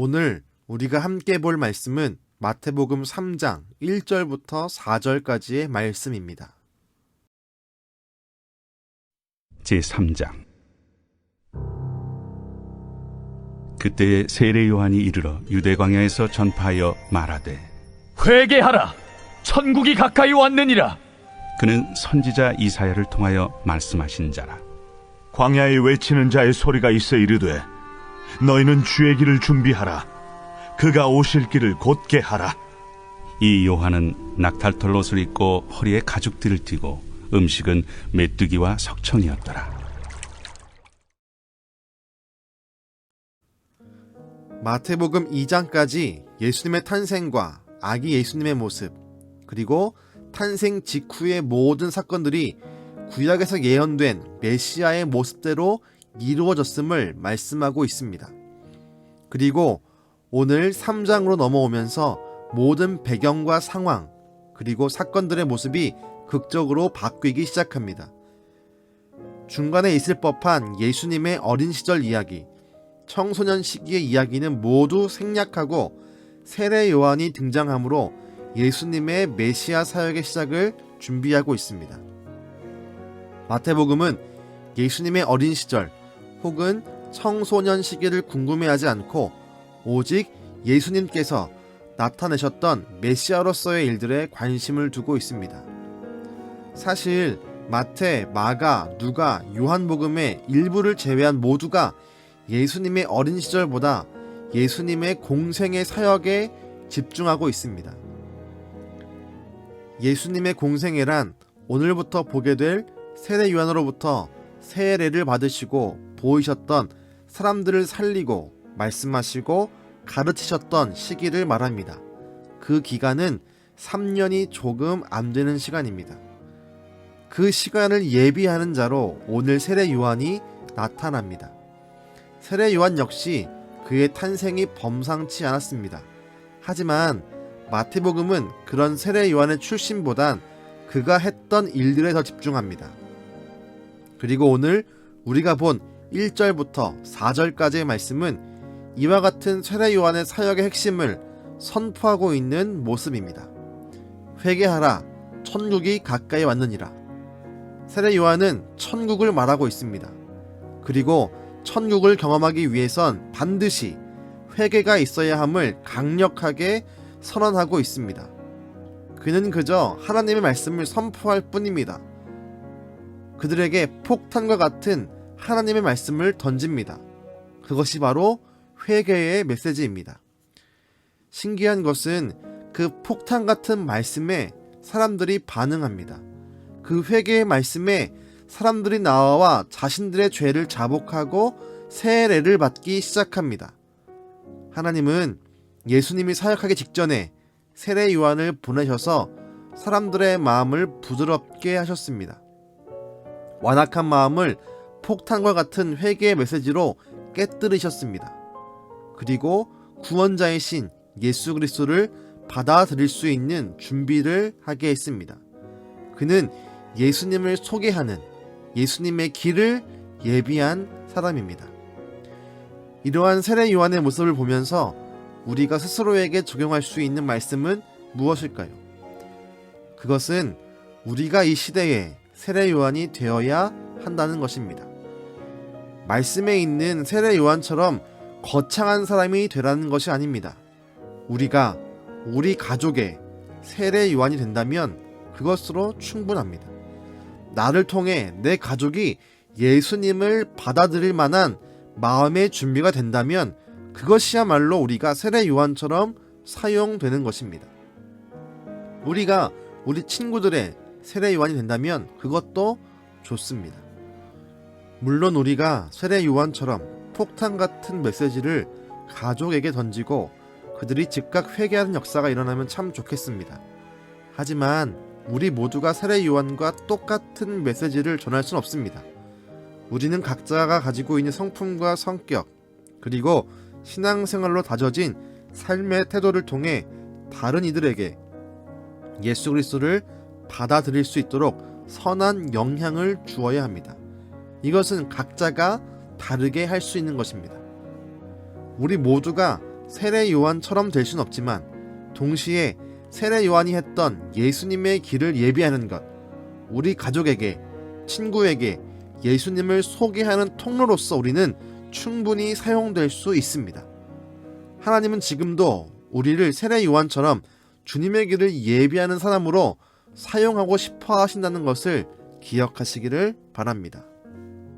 오늘 우리가 함께 볼 말씀은 마태복음 3장 1절부터 4절까지의 말씀입니다. 제3장. 그때에 세례 요한이 이르러 유대 광야에서 전파하여 말하되, 회개하라! 천국이 가까이 왔느니라! 그는 선지자 이사야를 통하여 말씀하신 자라. 광야에 외치는 자의 소리가 있어 이르되, 너희는 주의 길을 준비하라. 그가 오실 길을 곧게 하라. 이 요한은 낙탈털 옷을 입고 허리에 가죽띠를 띠고 음식은 메뚜기와 석청이었더라. 마태복음 2장까지 예수님의 탄생과 아기 예수님의 모습, 그리고 탄생 직후의 모든 사건들이 구약에서 예언된 메시아의 모습대로 이루어졌음을 말씀하고 있습니다. 그리고 오늘 3장으로 넘어오면서 모든 배경과 상황, 그리고 사건들의 모습이 극적으로 바뀌기 시작합니다. 중간에 있을 법한 예수님의 어린 시절 이야기, 청소년 시기의 이야기는 모두 생략하고 세례 요한이 등장함으로 예수님의 메시아 사역의 시작을 준비하고 있습니다. 마태복음은 예수님의 어린 시절 혹은 청소년 시기를 궁금해하지 않고 오직 예수님께서 나타내셨던 메시아로서의 일들에 관심을 두고 있습니다. 사실 마태, 마가, 누가, 요한복음의 일부를 제외한 모두가 예수님의 어린 시절보다 예수님의 공생의 사역에 집중하고 있습니다. 예수님의 공생애란 오늘부터 보게 될 세례 요한으로부터 세례를 받으시고 보이셨던 사람들을 살리고 말씀하시고 가르치셨던 시기를 말합니다. 그 기간은 3년이 조금 안 되는 시간입니다. 그 시간을 예비하는 자로 오늘 세례 요한이 나타납니다. 세례 요한 역시 그의 탄생이 범상치 않았습니다. 하지만 마태복음은 그런 세례 요한의 출신보단 그가 했던 일들에 더 집중합니다. 그리고 오늘 우리가 본 1절부터 4절까지의 말씀은 이와 같은 세례 요한의 사역의 핵심을 선포하고 있는 모습입니다. 회개하라, 천국이 가까이 왔느니라. 세례 요한은 천국을 말하고 있습니다. 그리고 천국을 경험하기 위해선 반드시 회개가 있어야 함을 강력하게 선언하고 있습니다. 그는 그저 하나님의 말씀을 선포할 뿐입니다. 그들에게 폭탄과 같은 하나님의 말씀을 던집니다. 그것이 바로 회개의 메시지입니다. 신기한 것은 그 폭탄 같은 말씀에 사람들이 반응합니다. 그 회개의 말씀에 사람들이 나와 자신들의 죄를 자복하고 세례를 받기 시작합니다. 하나님은 예수님이 사역하기 직전에 세례 요한을 보내셔서 사람들의 마음을 부드럽게 하셨습니다. 완악한 마음을 폭탄과 같은 회개의 메시지로 깨뜨리셨습니다. 그리고 구원자이신 예수 그리스도를 받아들일 수 있는 준비를 하게 했습니다. 그는 예수님을 소개하는 예수님의 길을 예비한 사람입니다. 이러한 세례 요한의 모습을 보면서 우리가 스스로에게 적용할 수 있는 말씀은 무엇일까요? 그것은 우리가 이 시대에 세례 요한이 되어야 한다는 것입니다. 말씀에 있는 세례 요한처럼 거창한 사람이 되라는 것이 아닙니다. 우리가 우리 가족의 세례 요한이 된다면 그것으로 충분합니다. 나를 통해 내 가족이 예수님을 받아들일 만한 마음의 준비가 된다면 그것이야말로 우리가 세례 요한처럼 사용되는 것입니다. 우리가 우리 친구들의 세례 요한이 된다면 그것도 좋습니다. 물론 우리가 세례 요한처럼 폭탄 같은 메시지를 가족에게 던지고 그들이 즉각 회개하는 역사가 일어나면 참 좋겠습니다. 하지만 우리 모두가 세례 요한과 똑같은 메시지를 전할 수는 없습니다. 우리는 각자가 가지고 있는 성품과 성격, 그리고 신앙생활로 다져진 삶의 태도를 통해 다른 이들에게 예수 그리스도를 받아들일 수 있도록 선한 영향을 주어야 합니다. 이것은 각자가 다르게 할 수 있는 것입니다. 우리 모두가 세례 요한처럼 될 순 없지만 동시에 세례 요한이 했던 예수님의 길을 예비하는 것, 우리 가족에게, 친구에게 예수님을 소개하는 통로로서 우리는 충분히 사용될 수 있습니다. 하나님은 지금도 우리를 세례 요한처럼 주님의 길을 예비하는 사람으로 사용하고 싶어 하신다는 것을 기억하시기를 바랍니다.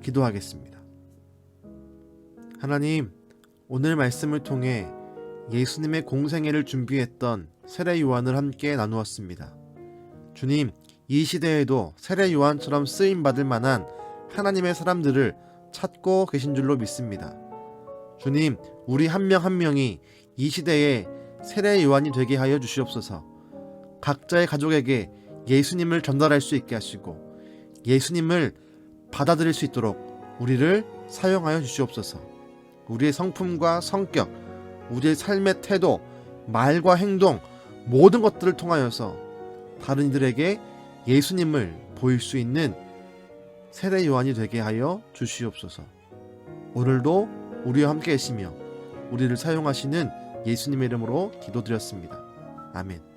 기도하겠습니다. 하나님, 오늘 말씀을 통해 예수님의 공생애를 준비했던 세례 요한을 함께 나누었습니다. 주님, 이 시대에도 세례 요한처럼 쓰임받을 만한 하나님의 사람들을 찾고 계신 줄로 믿습니다. 주님, 우리 한 명 한 명이 이 시대에 세례 요한이 되게 하여 주시옵소서. 각자의 가족에게 예수님을 전달할 수 있게 하시고 예수님을 받아들일 수 있도록 우리를 사용하여 주시옵소서. 우리의 성품과 성격, 우리의 삶의 태도, 말과 행동, 모든 것들을 통하여서 다른 이들에게 예수님을 보일 수 있는 세례 요한이 되게 하여 주시옵소서. 오늘도 우리와 함께 계시며 우리를 사용하시는 예수님의 이름으로 기도드렸습니다. 아멘.